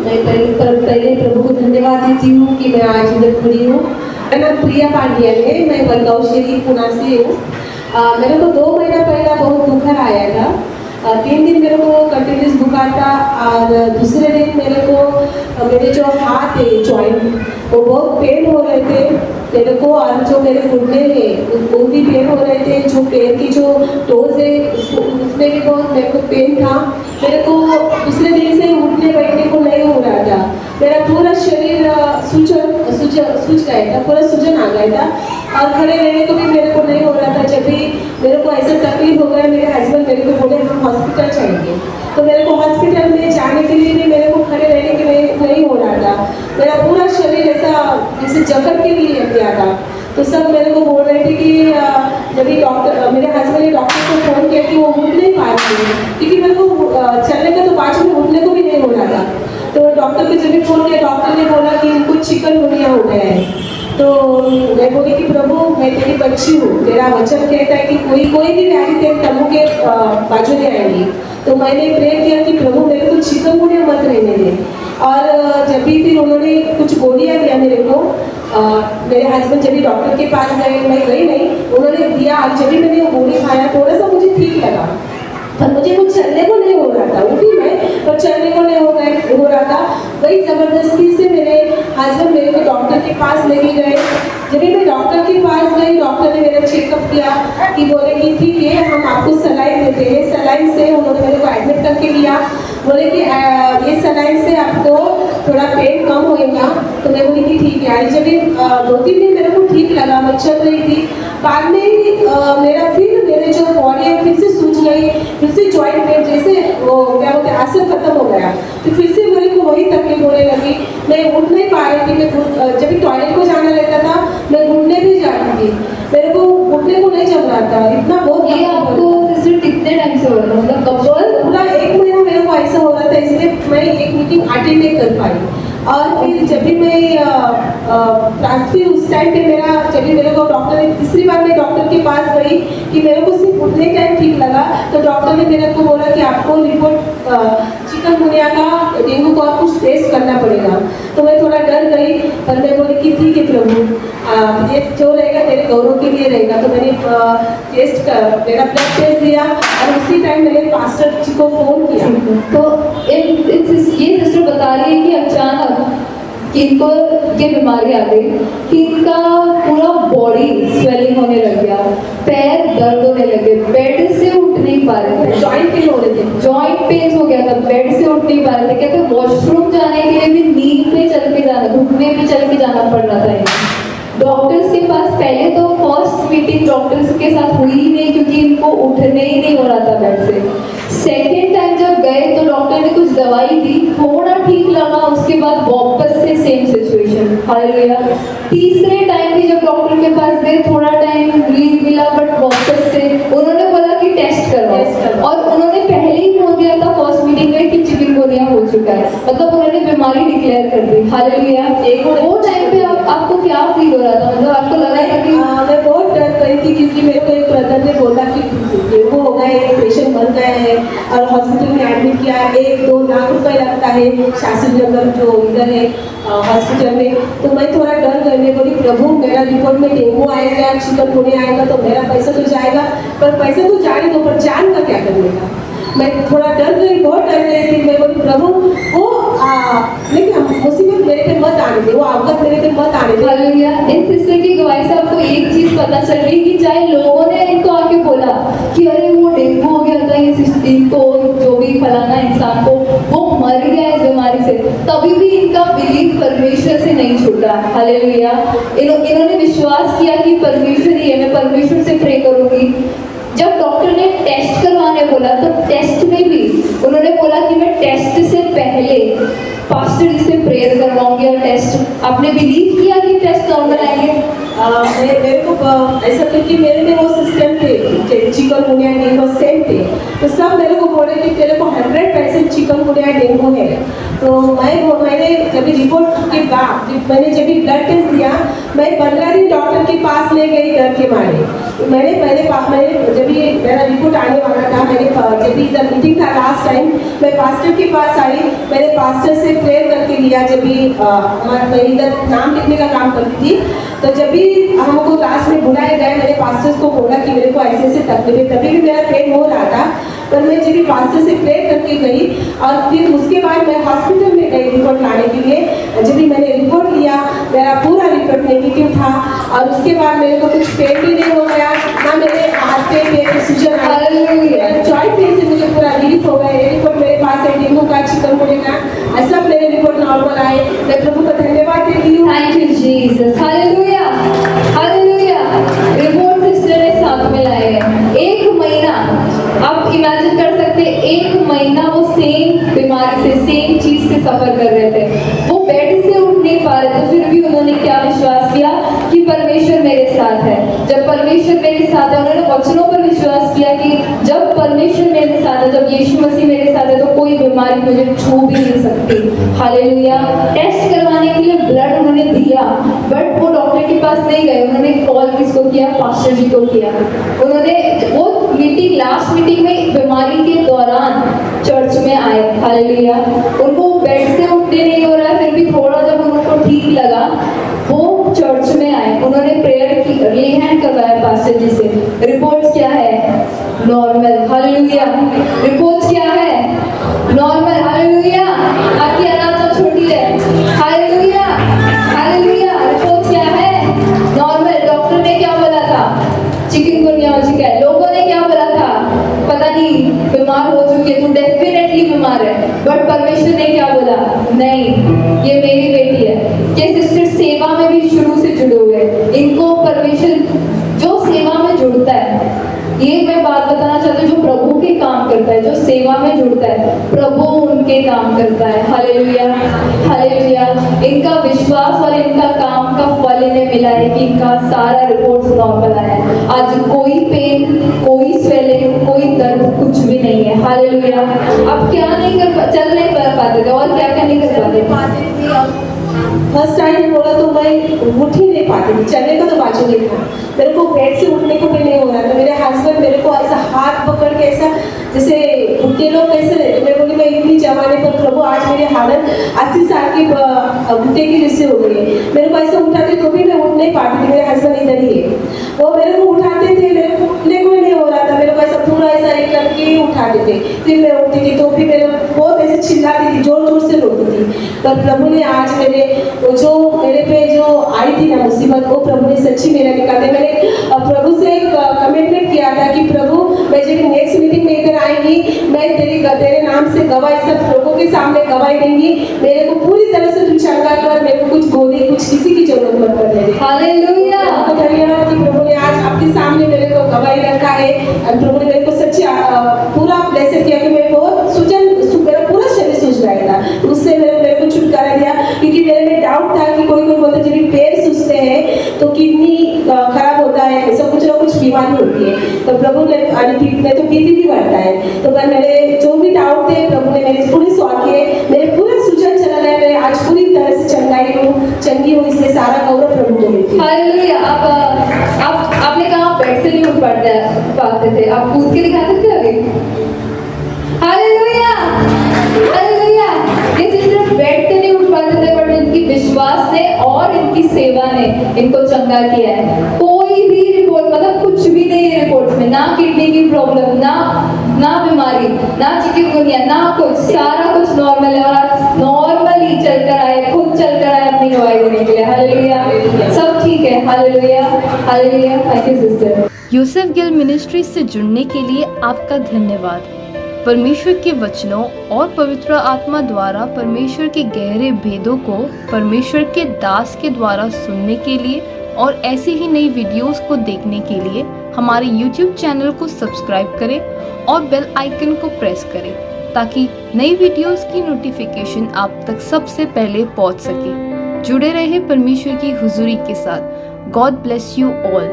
मैं पहले प्रभु को धन्यवाद देती हूँ कि मैं आज इधर खड़ी हूँ। मेरा नाम प्रिया पांड्यन है, मैं वडगांव शरीफ पुणे से हूँ। मेरे को 2 महीना पहले बहुत बुखार आया था। 3 दिन मेरे को कंटिन्यूस बुखार था और दूसरे दिन मेरे को मेरे जो हाथ है जॉइंट वो बहुत पेन हो रहे थे मेरे को, और जो मेरे घुटने हैं वो भी पेन हो रहे थे। जो पैर की जो टोज है उसमें भी बहुत मेरे को पेन था। मेरे को दूसरे दिन से उठने बैठने को नहीं हो रहा था। मेरा पूरा शरीर सूज गया था, पूरा सूजन आ गया था और खड़े रहने को भी मेरे को नहीं हो रहा था। जब भी मेरे को ऐसा तकलीफ हो गया, मेरे हस्बैंड मेरे को बोले हम हॉस्पिटल जाएंगे, तो मेरे को हॉस्पिटल में जाने के लिए भी मेरे को खड़े रहने के लिए नहीं हो रहा था। मेरा पूरा शरीर ऐसा जैसे जकड़ के लिए लग गया था। तो सब मेरे को बोल रहे थे कि जब भी डॉक्टर मेरे हस्बैंड ने डॉक्टर को फ़ोन किया कि वो उठ नहीं पा रही है, क्योंकि मेरे को चलने का तो बाजू में उठने को भी नहीं हो रहा था। तो डॉक्टर को जब भी फ़ोन किया, डॉक्टर ने बोला कि इनको चिकनगुनिया हो गया है। तो मैं बोली कि प्रभु मैं तेरी बच्ची हूँ, तेरा वचन कहता है कि कोई भी व्याधि तेरे तंबू के बाजू में आएगी। तो मैंने प्रे किया कि प्रभु मेरे को चिकनगुनिया मत रहने दे। और जब भी फिर उन्होंने कुछ गोलियाँ दिया मेरे को, मेरे हस्बैंड जब भी डॉक्टर के पास गए, मैं गई नहीं, उन्होंने दिया। और जब भी मैंने वो गोली खाया थोड़ा सा मुझे ठीक लगा, पर मुझे कुछ चलने को नहीं हो रहा था। उठी मैं पर चलने को नहीं हो रहा था। वही ज़बरदस्ती से मेरे हस्बैंड मेरे को डॉक्टर के पास लेके गए। जब भी मैं डॉक्टर के पास गई, डॉक्टर ने मेरा चेकअप किया कि बोले कि ठीक है हम आपको सलाइन देते हैं। सलाइन से उन्होंने मेरे को एडमिट करके लिया। बोले कि ये सलाइन से आपको थोड़ा पेन कम होएगा। तो मैं बोली कि ठीक है। जब भी 2-3 दिन मेरे को ठीक लगा, मैं चल रही थी। बाद में मेरे जो बॉडी है फिर से सूज गई, फिर से जॉइंट पेन जैसे वो क्या बोलते हैं असर खत्म हो गया। तो फिर से मेरे को वही तकलीफ होने लगी। मैं उठ नहीं पा रही थी। मैं जब भी टॉयलेट को जाना रहता था मैं घुटने भी जाती थी, मेरे को उठने को नहीं जम रहा था। इतना बहुत ये आपको सिस्टर कितने टाइम से हो रहा था? मतलब कब? पूरा 1 महीना मेरे को ऐसा हो रहा था, इसलिए मैं एक मीटिंग अटेंड नहीं कर पाई। और फिर जब भी मैं फिर उस टाइम पे जब भी मेरे को डॉक्टर ने तीसरी बार मैं डॉक्टर के पास गई कि मेरे को सिर्फ उठने टाइम ठीक लगा, तो डॉक्टर ने मेरे को बोला कि आपको रिपोर्ट चिकनगुनिया का डेंगू का कुछ टेस्ट करना पड़ेगा। तो मैं थोड़ा डर गई, पर मैं बोली कि ठीक है प्रभु ये जो रहेगा तेरे गौरव के लिए रहेगा। तो मैंने मेरा ब्लड टेस्ट दिया और उसी टाइम मैंने पास्टर जी को फ़ोन किया। तो ये सिस्टर बता रही है कि अचानक कि इनको ये बीमारी आ गई कि इनका पूरा बॉडी स्वेलिंग होने लग गया, पैर दर्द होने लगे, बेड से उठ नहीं पा रहे थे, जॉइंट पेन हो रहे थे, जॉइंट पेन हो गया था, बेड से उठ नहीं पा रहे थे। कहते वॉशरूम जाने के लिए भी नींद पे चल के जाना, घुटने पे चल के जाना पड़ रहा था इनको। डॉक्टर्स के पास पहले तो फर्स्ट मीटिंग डॉक्टर्स के साथ हुई ही नहीं, क्योंकि इनको उठने ही नहीं हो रहा था बेड से। सेकेंड टाइम जब गए तो डॉक्टर ने कुछ दवाई दी, थोड़ा ठीक लगा, उसके बाद वापस से सेम सिचुएशन। हालेलुया। तीसरे टाइम भी जब डॉक्टर के पास गए, थोड़ा टाइम रिलीफ मिला, बट वापस से उन्होंने बोला कि टेस्ट करवाओ। और उन्होंने पहले ही बोल दिया था फर्स्ट मीटिंग में कि चिकनगुनिया हो चुका है, मतलब उन्होंने बीमारी डिक्लेयर कर दी। हालेलुया। वो टाइम पे आपको क्या फील हो रहा था? मतलब आपको लगा था कि मैं बहुत डर गई थी, क्योंकि मेरे को एक ब्रदर ने बोला कि डेंगू हो गया है, एक पेशेंट बन गया है और हॉस्पिटल में एडमिट किया है, 1-2 लाख रुपए लगता है शास्त्री नगर जो इधर है हॉस्पिटल में। तो मैं थोड़ा डर गई। मैं बोली प्रभु मेरा रिपोर्ट में डेंगू आएगा, चिकनगुनिया आएगा तो मेरा पैसा तो जाएगा, पर पैसा तो जाने दो, पर जान का क्या करने का। मैं थोड़ा डर गई, बहुत डर गई थी। मैं बोली प्रभु वो लेकिन मुसीबत मेरे पे मत आने दे, वो आफत मेरे पे मत आने दे। हालेलुया। इन सिस्टर की गवाही से आपको एक चीज पता चल रही कि चाहे लोगों ने इनको आके बोला कि अरे वो डेंगू हो गया था, ये सिस्टर को जो भी फलाना इंसान को वो मर गया इस बीमारी से, तभी भी इनका बिलीव परमेश्वर से नहीं छूटा। हालेलुया। इन्होंने विश्वास किया कि परमेश्वर ही है, मैं परमेश्वर से प्रे करूंगी। जब डॉक्टर ने टेस्ट करवाने बोला तो टेस्ट में भी उन्होंने बोला कि मैं टेस्ट से पहले पास्टर जी से प्रेयर करवाऊंगी और टेस्ट। आपने बिलीव किया कि टेस्ट नॉर्मल आएंगे? मेरे को ऐसा क्योंकि मेरे में वो सिस्टम थे, चिकनगुनिया डेंगू सेम थे। तो सब मेरे को बोले कि तेरे को 100% चिकनगुनिया डेंगू है। तो मैंने जब रिपोर्ट के बाद मैंने जब ब्लड टेस्ट दिया, मैं 15 दिन डॉक्टर के पास ले गई डर के मारे। मैंने जब मेरा रिपोर्ट आने वाला था, मैंने जब इधर मीटिंग था लास्ट लास्ट टाइम मैं पास्टर के पास आई, मैंने पास्टर से प्रेयर करके लिया जब भी मैं इधर नाम लिखने का काम करती थी। तो जब भी हमको लास्ट में बुलाए गए, मैंने पास्टर्स को बोला कि मेरे को ऐसे ऐसे तकलीफ है, तभी भी मेरा पेन हो रहा था। पर मैं जब भी पास्टर से प्रेयर करके गई और फिर उसके बाद मैं हॉस्पिटल में गई रिपोर्ट लाने के लिए। जब भी मैंने रिपोर्ट लिया, मेरा पूरा रिपोर्ट नेगेटिव था और उसके बाद मेरे को कुछ पेन भी नहीं हो गया, ना मेरे हाथ पे पेन सूजन आया, जॉइंट पेन से मुझे पूरा रिलीफ हो गया। ये रिपोर्ट मेरे पास है, डेंगू का, चिकनगुनिया का, सब मेरे रिपोर्ट नॉर्मल आए। मैं प्रभु को धन्यवाद देती हूँ। Thank you Jesus, hallelujah, hallelujah. Report sister ने साथ में लाए हैं। 1 महीना आप इमेजिन कर सकते हैं, 1 महीना वो सेम बीमारी से, सेम चीज से सफर कर रहे थे। वो बेड से उठ नहीं पा रहे थे, फिर भी उन्होंने क्या विश्वास किया कि परमेश्वर मेरे साथ है। जब परमेश्वर मेरे साथ है, उन्होंने वचनों पर विश्वास किया कि जब परमेश्वर मेरे साथ है, जब यीशु मसीह मेरे साथ है, तो कोई बीमारी मुझे छू भी नहीं सकती। हालेलुया। टेस्ट करवाने के लिए ब्लड उन्होंने दिया, बट वो डॉक्टर के पास नहीं गए। उन्होंने कॉल किसको किया? पास्टर जी को किया। उन्होंने वो मीटिंग, लास्ट मीटिंग में बीमारी के दौरान चर्च में आए। हालेलुया। उनको बेड से उठने नहीं हो रहा, फिर भी थोड़ा जब उनको ठीक लगा, वो चर्च में आए। उन्होंने प्रेयर की, ले हैंड करवाया पास्टर जी से। रिपोर्ट्स क्या है? नॉर्मल। हालेलुया। रिपोर्ट्स क्या है? नॉर्मल। हालेलुया। आपकी अनाथ तो छोटी है। Hallelujah, hallelujah. रिपोर्ट्स क्या है? नॉर्मल। डॉक्टर ने क्या बोला था? चिकनगुनिया हो चुका है। लोगों ने क्या बोला था? पता नहीं, बीमार हो चुकी है, तू डेफिनेटली बीमार है। बट परमेश्वर ने क्या बोला? नहीं, ये मेरी बेटी है। ये सिस्टर सेवा में भी शुरू से जुड़े हुए, इनको परमेश्वर जो सेवा में जुड़ता है, ये मैं बात बताना चाहती हूँ, जो प्रभु के काम करता है, जो सेवा में जुड़ता है, प्रभु उनके काम करता है। Hallelujah, hallelujah. इनका विश्वास और इनका काम का फल इन्हें मिला है कि इनका सारा रिपोर्ट नॉर्मल आया है। आज कोई पेन, कोई स्वेलिंग, कोई दर्द कुछ भी नहीं है। हालेलुया। अब क्या नहीं कर, चल नहीं कर पाते थे और क्या क्या नहीं कर पाते थे। फर्स्ट टाइम बोला तो मैं उठ ही नहीं पाती थी, चलने का तो बाजू नहीं था। मेरे को बेड से उठने को भी नहीं हो रहा था। मेरे हस्बैंड मेरे को ऐसा हाथ पकड़ के, ऐसा जैसे बुढ़े लोग कैसे रहते, मैं बोली मैं इतनी जमाने पर प्रभु आज मेरी हालत 80 साल की बुढ़े की जैसे हो गई है। मेरे को ऐसा उठाते तो भी मैं उठ नहीं पाती थी। मेरे हस्बैंड इधर ही है, वो मेरे को उठाते थे, मेरे को उठने को नहीं हो रहा था। मेरे को ऐसा पूरा ऐसा एक करके उठाते थे, फिर मैं उठती थी तो भी मेरे बहुत ऐसे चिल्लाती थी, जोर जोर से रोती थी। पर प्रभु ने आज मेरे जो मेरे पे जो आई थी ना मुसीबत, वो प्रभु ने सच्ची मेरा निकाल दिया। मैंने प्रभु से एक कमिटमेंट किया था कि प्रभु मैं जब नेक्स्ट मीटिंग में इधर आएंगी, मैं तेरे नाम से गवाही सब लोगों के सामने गवाही देंगी। मेरे को पूरी तरह से तू चंगा कर, मेरे को कुछ गोली, कुछ किसी की जरूरत मत पड़ने दे। हालेलुया। आपको धन्यवाद कि प्रभु ने आज आपके सामने मेरे को गवाही रखा है और प्रभु ने मेरे को सच्ची पूरा ब्लेस किया कि मैं बहुत मेरा पूरा शरीर सूझ रहा था। उससे मेरे को छुटकारा दिया, क्योंकि मेरे में डाउट था कि कोई बोलते जब पैर सूझते हैं तो किडनी खराब होता है, ऐसा कुछ ना कुछ बीमारी होती है। तो प्रभु ने तो बीपी भी बढ़ता है। तो पर मेरे जो भी डाउट थे, प्रभु ने मेरे पूरे सॉल्व किए। मेरे पूरा सूजन चला गया, मैं आज पूरी तरह से चंगी हूँ, इसलिए सारा गौरव प्रभु को मिलती है। हालेलुया। आपने कहा बेड से नहीं उठ पाते थे, आप कूद के दिखा सकते हो अभी? Hallelujah, hallelujah. ये सिर्फ बेड से नहीं उठ पाते थे, बट इनकी विश्वास ने और इनकी सेवा ने इनको चंगा किया है। कोई भी रिपोर्ट, मतलब कुछ भी नहीं है रिपोर्ट में, ना किडनी की प्रॉब्लम, ना बीमारी, ना चिकनगुनिया, ना कुछ, सारा कुछ नॉर्मल है। और आज नॉर्मली चलकर आए, खुद चलकर आए अपनी गवाही देने के लिए। हालेलुया, सब ठीक है। Hallelujah, hallelujah. Thank you sister. Yusuf Gill ministry से जुड़ने के लिए आपका धन्यवाद। परमेश्वर के वचनों और पवित्र आत्मा द्वारा परमेश्वर के गहरे भेदों को परमेश्वर के दास के द्वारा सुनने के लिए और ऐसी ही नई वीडियोस को देखने के लिए हमारे YouTube चैनल को सब्सक्राइब करें और बेल आइकन को प्रेस करें, ताकि नई वीडियोस की नोटिफिकेशन आप तक सबसे पहले पहुंच सके। जुड़े रहे परमेश्वर की हुजूरी के साथ। God bless you all.